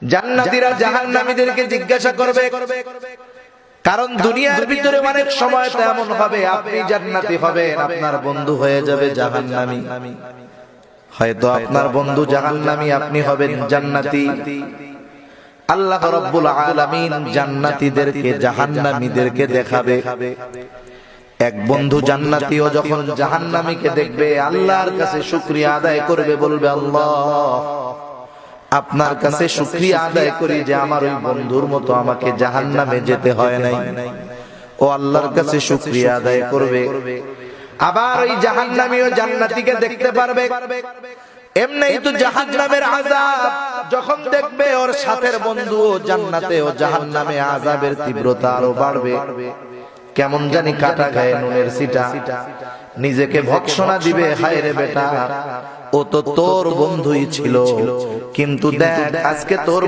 জান্নাতীরা জাহান্নামীদেরকে জিজ্ঞাসা করবে, কারণ দুনিয়ার ভিতরে অনেক সময় এমন হবে আপনি জান্নাতি হবেন, আপনার বন্ধু হয়ে যাবে জাহান্নামী। হয়তো আপনার বন্ধু জাহান্নামী, আপনি হবেন জান্নাতি। আল্লাহ রাব্বুল আলামিন জান্নাতীদেরকে জাহান্নামীদেরকে দেখাবে। এক বন্ধু জান্নাতীও যখন জাহান্নামীকে দেখবে আল্লাহর কাছে শুকরিয়া আদায় করবে, বলবে আল্লাহ আপনার কাছে শুকরিয়া আদায় করি যে আমার ওই বন্ধুর মতো আমাকে জাহান্নামে যেতে হয় নাই। ও আল্লাহর কাছে শুকরিয়া আদায় করবে। আবার ওই জাহান্নামীও জান্নাতীকে দেখতে পারবে। এমনিই তো জাহান্নামের আযাব যখন দেখবে ওর সাথের বন্ধু জান্নাতে ও জাহান্নামে আযাবের তীব্রতা আরো বাড়বে। কেমন জানি কাটা গায়ে নুনের ছিটা, নিজেকে ভৎসনা দিবে, হায় রে বেটা ও তো তোর বন্ধুই ছিল, কিন্তু দেখ আজকে তোর